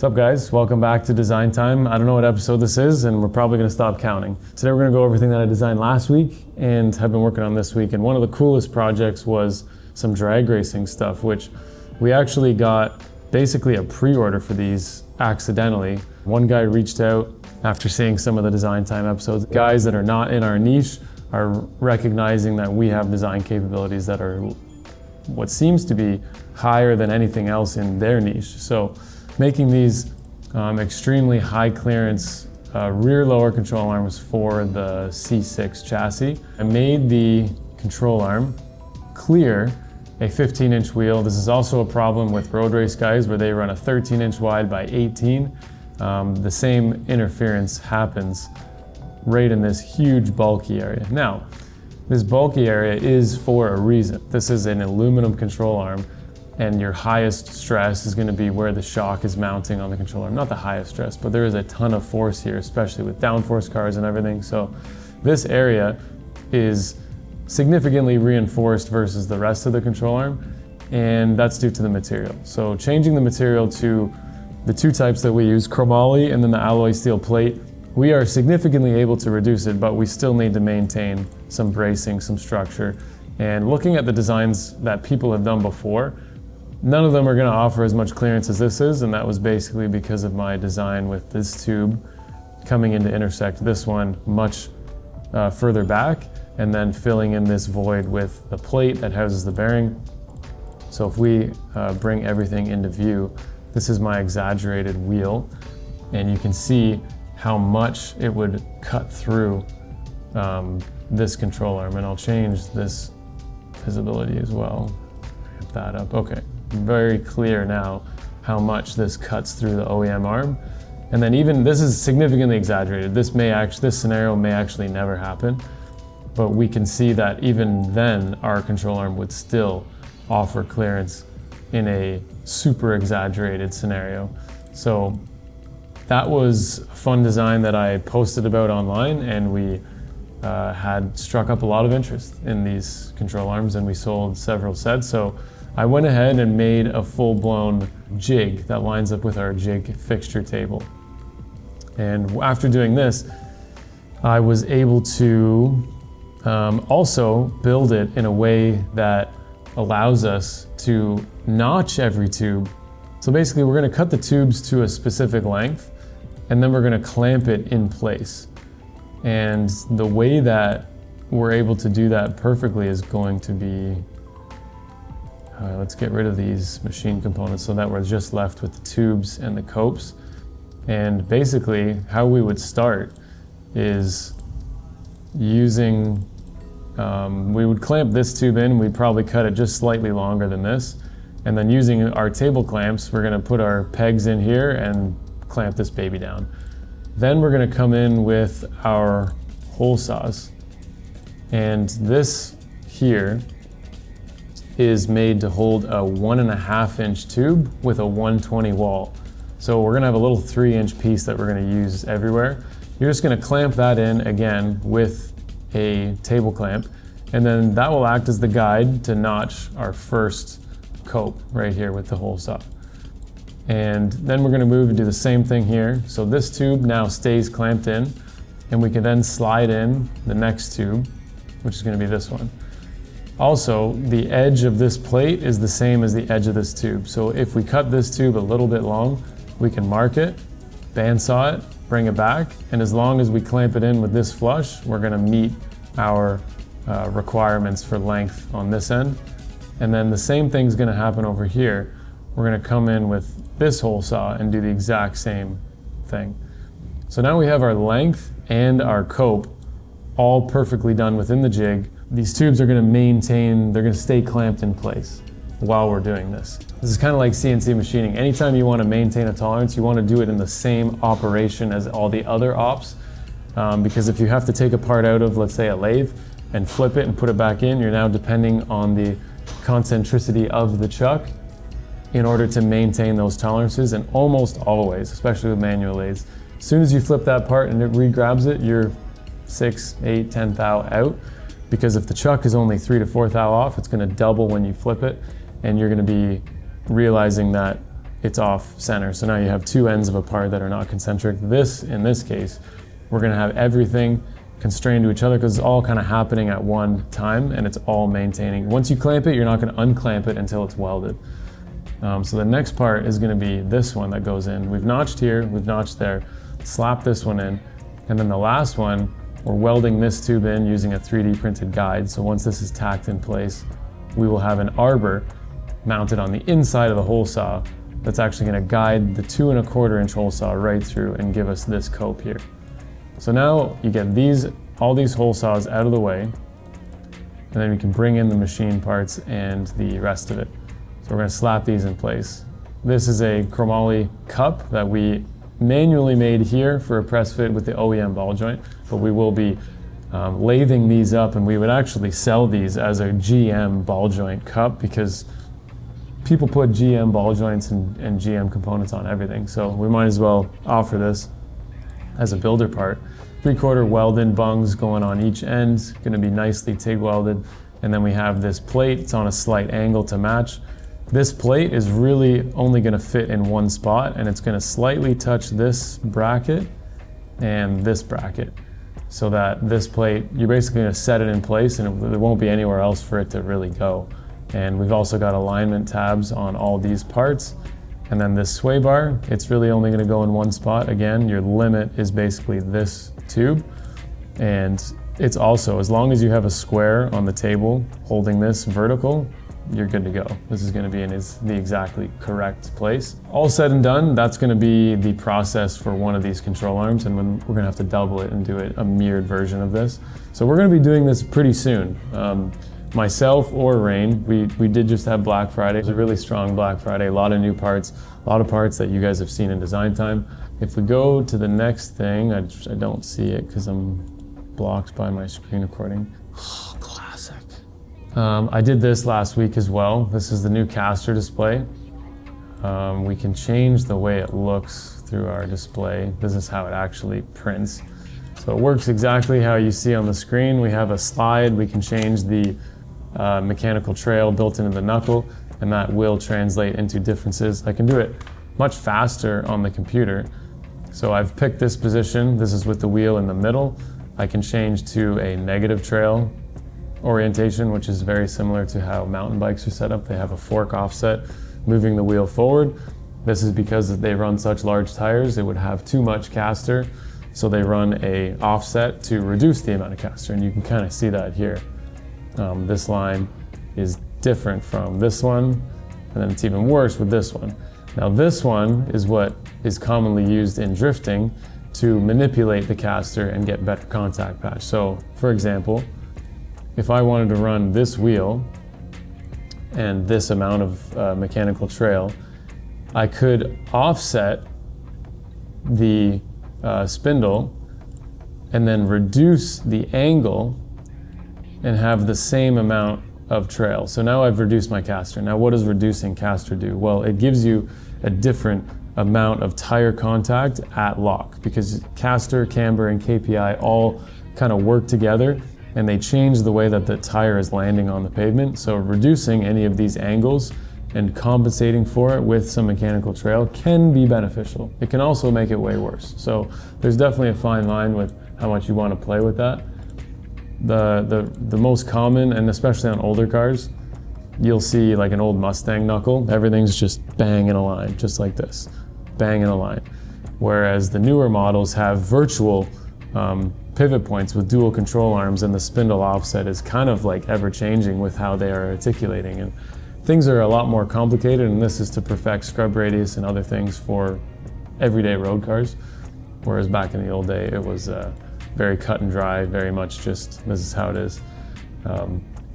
What's up guys, welcome back to Design Time. I don't know what episode this is and we're probably going to stop counting. Today we're going to go over everything that I designed last week and have been working on this week, and one of the coolest projects was some drag racing stuff, which we actually got basically a pre-order for these accidentally. One guy reached out after seeing some of the Design Time episodes. Guys that are not in our niche are recognizing that we have design capabilities that are what seems to be higher than anything else in their niche. So making these extremely high clearance rear lower control arms for the C6 chassis. I made the control arm clear a 15-inch wheel. This is also a problem with road race guys where they run a 13-inch wide by 18. The same interference happens right in this huge bulky area. Now, this bulky area is for a reason. This is an aluminum control arm, and your highest stress is going to be where the shock is mounting on the control arm. Not the highest stress, but there is a ton of force here, especially with downforce cars and everything. So this area is significantly reinforced versus the rest of the control arm, and that's due to the material. So changing the material to the two types that we use, chromoly and then the alloy steel plate, we are significantly able to reduce it, but we still need to maintain some bracing, some structure. And looking at the designs that people have done before, none of them are going to offer as much clearance as this is, and that was basically because of my design with this tube coming in to intersect this one much further back, and then filling in this void with the plate that houses the bearing. So if we bring everything into view, this is my exaggerated wheel, and you can see how much it would cut through this control arm. And I'll change this visibility as well. Get that up. Okay, very clear now how much this cuts through the OEM arm. And then even this is significantly exaggerated. This scenario may actually never happen, but we can see that even then our control arm would still offer clearance in a super exaggerated scenario. So that was a fun design that I posted about online, and we had struck up a lot of interest in these control arms, and we sold several sets. So I went ahead and made a full-blown jig that lines up with our jig fixture table. And after doing this, I was able to also build it in a way that allows us to notch every tube. So basically we're going to cut the tubes to a specific length, and then we're going to clamp it in place. And the way that we're able to do that perfectly is going to be, let's get rid of these machine components so that we're just left with the tubes and the copes. And basically how we would start is using, we would clamp this tube in. We'd probably cut it just slightly longer than this. And then using our table clamps, we're going to put our pegs in here and clamp this baby down. Then we're going to come in with our hole saws. And this here is made to hold a 1.5-inch tube with a 120 wall. So we're going to have a little 3-inch piece that we're going to use everywhere. You're just going to clamp that in again with a table clamp, and then that will act as the guide to notch our first cope right here with the hole saw. And then we're going to move and do the same thing here. So this tube now stays clamped in, and we can then slide in the next tube, which is going to be this one. Also, the edge of this plate is the same as the edge of this tube. So if we cut this tube a little bit long, we can mark it, bandsaw it, bring it back, and as long as we clamp it in with this flush, we're going to meet our requirements for length on this end. And then the same thing's going to happen over here. We're going to come in with this hole saw and do the exact same thing. So now we have our length and our cope all perfectly done within the jig. These tubes are going to maintain, they're going to stay clamped in place while we're doing this. This is kind of like CNC machining. Anytime you want to maintain a tolerance, you want to do it in the same operation as all the other ops. Because if you have to take a part out of, let's say, a lathe and flip it and put it back in, you're now depending on the concentricity of the chuck in order to maintain those tolerances. And almost always, especially with manual lathes, as soon as you flip that part and it re-grabs it, you're 6, 8, 10 thou out. Because if the chuck is only 3 to 4 thou off, it's going to double when you flip it, and you're going to be realizing that it's off center. So now you have two ends of a part that are not concentric. This, in this case, we're gonna have everything constrained to each other because it's all kind of happening at one time and it's all maintaining. Once you clamp it, you're not gonna unclamp it until it's welded. So the next part is gonna be this one that goes in. We've notched here, we've notched there, slap this one in, and then the last one, we're welding this tube in using a 3D printed guide. So once this is tacked in place, we will have an arbor mounted on the inside of the hole saw that's actually gonna guide the 2 1/4 inch hole saw right through and give us this cope here. So now you get all these hole saws out of the way, and then we can bring in the machine parts and the rest of it. So we're gonna slap these in place. This is a chromoly cup that we manually made here for a press fit with the OEM ball joint, but we will be lathing these up, and we would actually sell these as a GM ball joint cup because people put GM ball joints and GM components on everything. So we might as well offer this as a builder part. 3/4 welded bungs going on each end, gonna be nicely TIG welded. And then we have this plate, it's on a slight angle to match. This plate is really only gonna fit in one spot, and it's gonna slightly touch this bracket and this bracket, so that this plate, you're basically gonna set it in place and there won't be anywhere else for it to really go. And we've also got alignment tabs on all these parts. And then this sway bar, it's really only gonna go in one spot. Again, your limit is basically this tube. And it's also, as long as you have a square on the table holding this vertical, you're good to go. This is gonna be in the exactly correct place. All said and done, that's gonna be the process for one of these control arms, and we're gonna have to double it and do a mirrored version of this. So we're gonna be doing this pretty soon. Myself or Rain, we did just have Black Friday. It was a really strong Black Friday, a lot of new parts, a lot of parts that you guys have seen in design time. If we go to the next thing, I don't see it because I'm blocked by my screen recording. Oh, classic. I did this last week as well. This is the new caster display. We can change the way it looks through our display. This is how it actually prints. So it works exactly how you see on the screen. We have a slide, we can change the mechanical trail built into the knuckle, and that will translate into differences. I can do it much faster on the computer. So I've picked this position. This is with the wheel in the middle. I can change to a negative trail orientation, which is very similar to how mountain bikes are set up. They have a fork offset, moving the wheel forward. This is because they run such large tires, it would have too much caster. So they run a offset to reduce the amount of caster, and you can kind of see that here. This line is different from this one, and then it's even worse with this one. Now this one is what is commonly used in drifting to manipulate the caster and get better contact patch. So for example, if I wanted to run this wheel and this amount of mechanical trail, I could offset the spindle and then reduce the angle and have the same amount of trail. So now I've reduced my caster. Now what does reducing caster do? Well, it gives you a different amount of tire contact at lock, because caster, camber, and KPI all kind of work together and they change the way that the tire is landing on the pavement. So reducing any of these angles and compensating for it with some mechanical trail can be beneficial. It can also make it way worse. So there's definitely a fine line with how much you want to play with that. The most common, and especially on older cars, you'll see like an old Mustang knuckle, everything's just bang in a line, just like this, bang in a line. Whereas the newer models have virtual pivot points with dual control arms, and the spindle offset is kind of like ever changing with how they are articulating. And things are a lot more complicated, and this is to perfect scrub radius and other things for everyday road cars. Whereas back in the old day, it was very cut and dry, very much just, this is how it is.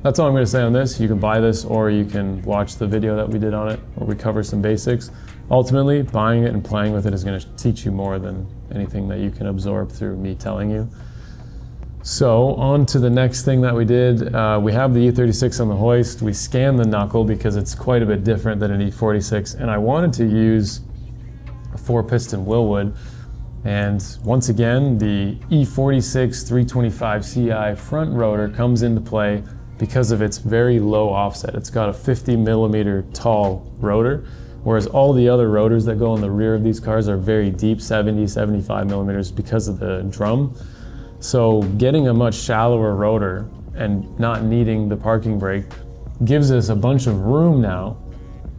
That's all I'm gonna say on this. You can buy this or you can watch the video that we did on it, where we cover some basics. Ultimately, buying it and playing with it is gonna teach you more than anything that you can absorb through me telling you. So on to the next thing that we did. We have the E36 on the hoist. We scanned the knuckle because it's quite a bit different than an E46, and I wanted to use a 4-piston Willwood. And once again, the E46 325 CI front rotor comes into play because of its very low offset. It's got a 50 millimeter tall rotor, whereas all the other rotors that go in the rear of these cars are very deep, 70, 75 millimeters because of the drum. So getting a much shallower rotor and not needing the parking brake gives us a bunch of room now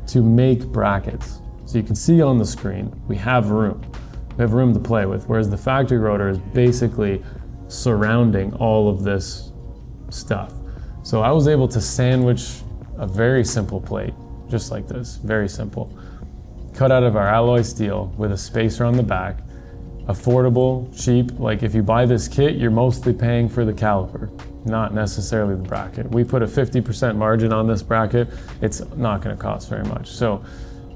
to make brackets. So you can see on the screen, we have room. We have room to play with, whereas the factory rotor is basically surrounding all of this stuff. So I was able to sandwich a very simple plate, just like this, very simple. Cut out of our alloy steel with a spacer on the back, affordable, cheap. Like if you buy this kit, you're mostly paying for the caliper, not necessarily the bracket. We put a 50% margin on this bracket. It's not gonna cost very much. So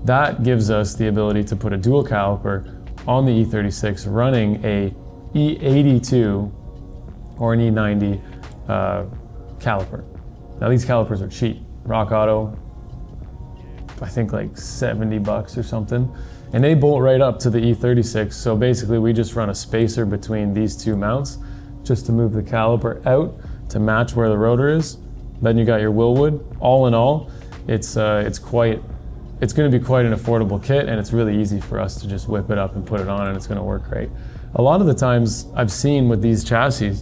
that gives us the ability to put a dual caliper on the E36 running a E82 or an E90 caliper. Now these calipers are cheap. Rock Auto, I think like 70 bucks or something. And they bolt right up to the E36. So basically we just run a spacer between these two mounts just to move the caliper out to match where the rotor is. Then you got your Willwood. All in all, it's going to be quite an affordable kit, and it's really easy for us to just whip it up and put it on, and it's going to work great. A lot of the times I've seen with these chassis,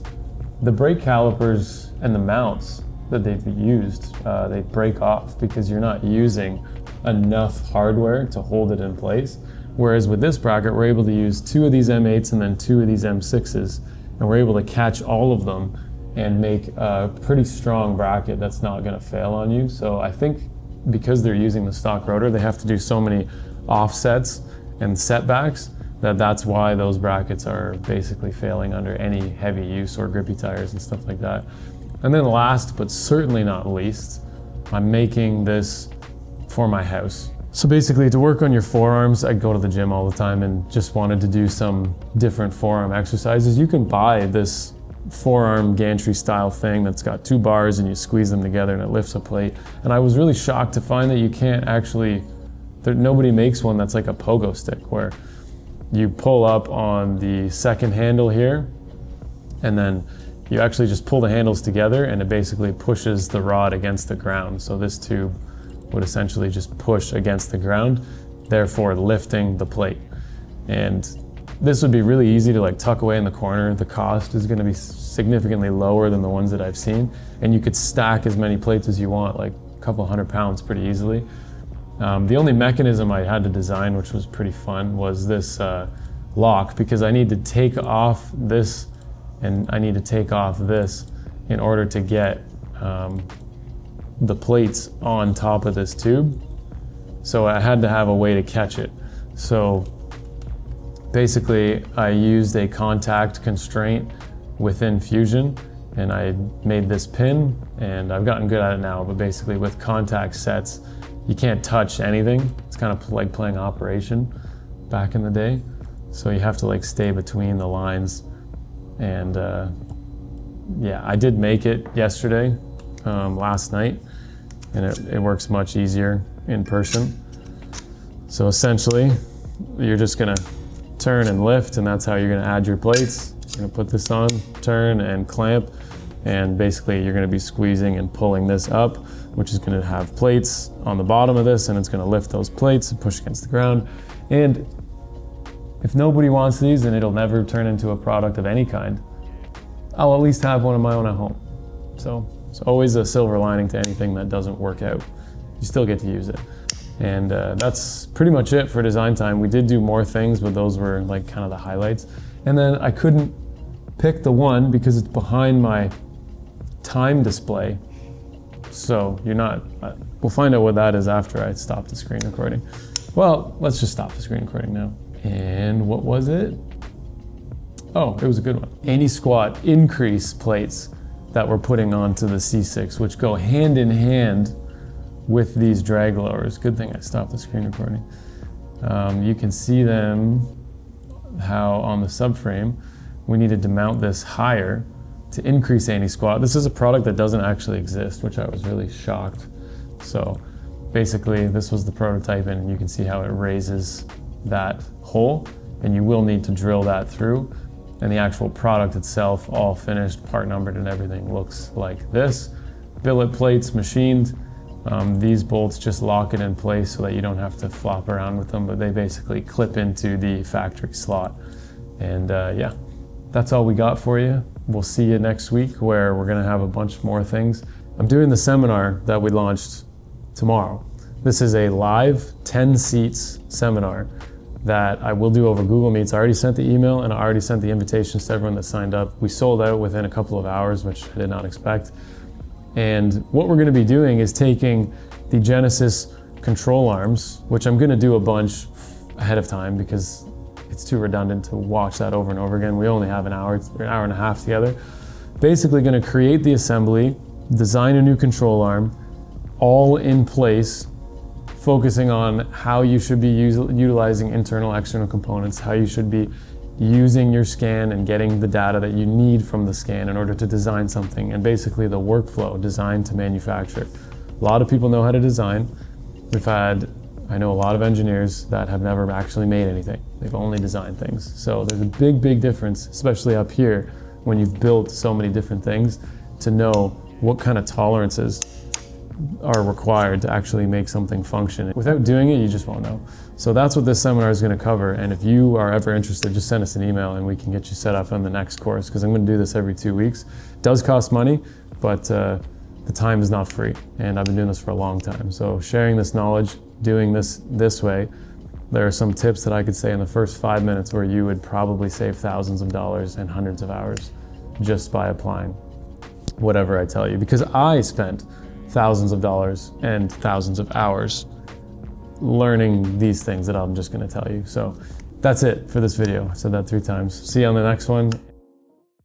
the brake calipers and the mounts that they've used, they break off because you're not using enough hardware to hold it in place. Whereas with this bracket, we're able to use 2 of these M8s and then 2 of these M6s, and we're able to catch all of them and make a pretty strong bracket that's not going to fail on you. So I think because they're using the stock rotor, they have to do so many offsets and setbacks that's why those brackets are basically failing under any heavy use or grippy tires and stuff like that. And then last, but certainly not least, I'm making this for my house. So basically to work on your forearms, I go to the gym all the time and just wanted to do some different forearm exercises. You can buy this forearm gantry style thing that's got 2 bars and you squeeze them together and it lifts a plate. And I was really shocked to find that you can't actually, nobody makes one that's like a pogo stick where you pull up on the second handle here and then you actually just pull the handles together and it basically pushes the rod against the ground. So this tube would essentially just push against the ground, therefore lifting the plate. And this would be really easy to like tuck away in the corner. The cost is going to be significantly lower than the ones that I've seen. And you could stack as many plates as you want, like a couple 100 pounds pretty easily. The only mechanism I had to design, which was pretty fun, was this lock, because I need to take off this and I need to take off this in order to get the plates on top of this tube. So I had to have a way to catch it. So basically I used a contact constraint within Fusion and I made this pin, and I've gotten good at it now, but basically with contact sets, you can't touch anything. It's kind of like playing Operation back in the day. So you have to like stay between the lines. And yeah, I did make it yesterday, last night, and it works much easier in person. So essentially, you're just gonna turn and lift, and that's how you're gonna add your plates. You're gonna put this on, turn and clamp, and basically you're gonna be squeezing and pulling this up, which is gonna have plates on the bottom of this, and it's gonna lift those plates and push against the ground. And if nobody wants these, then it'll never turn into a product of any kind. I'll at least have one of my own at home. So it's always a silver lining to anything that doesn't work out. You still get to use it. And that's pretty much it for design time. We did do more things, but those were like kind of the highlights. And then I couldn't pick the one because it's behind my time display. So you're not, we'll find out what that is after I stop the screen recording. Well, let's just stop the screen recording now. And what was it? Oh, it was a good one. Anti-squat increase plates that we're putting onto the C6, which go hand in hand with these drag lowers. Good thing I stopped the screen recording. You can see them, how on the subframe, we needed to mount this higher to increase anti-squat. This is a product that doesn't actually exist, which I was really shocked. So basically this was the prototype, and you can see how it raises that hole, and you will need to drill that through. And the actual product itself, all finished, part numbered and everything, looks like this. Billet plates machined, These bolts just lock it in place so that you don't have to flop around with them, but they basically clip into the factory slot. And yeah, that's all we got for you. We'll see you next week where we're gonna have a bunch more things. I'm doing the seminar that we launched tomorrow. This is a live 10 seats seminar that I will do over Google Meets. I already sent the email and I already sent the invitations to everyone that signed up. We sold out within a couple of hours, which I did not expect. And what we're gonna be doing is taking the Genesis control arms, which I'm gonna do a bunch ahead of time because it's too redundant to watch that over and over again. We only have an hour and a half together. Basically gonna create the assembly, design a new control arm, all in place, focusing on how you should be utilizing internal, external components, how you should be using your scan and getting the data that you need from the scan in order to design something, and basically the workflow, design to manufacture. A lot of people know how to design. I know a lot of engineers that have never actually made anything. They've only designed things. So there's a big, big difference, especially up here, when you've built so many different things, to know what kind of tolerances are required to actually make something function. Without doing it, you just won't know. So that's what this seminar is going to cover. And if you are ever interested, just send us an email and we can get you set up on the next course, because I'm going to do this every 2 weeks. It does cost money, but the time is not free. And I've been doing this for a long time. So sharing this knowledge, doing this way, there are some tips that I could say in the first 5 minutes where you would probably save thousands of dollars and hundreds of hours just by applying whatever I tell you. Because I spent thousands of dollars and thousands of hours learning these things that I'm just going to tell you. So that's it for this video. I said that 3 times. See you on the next one.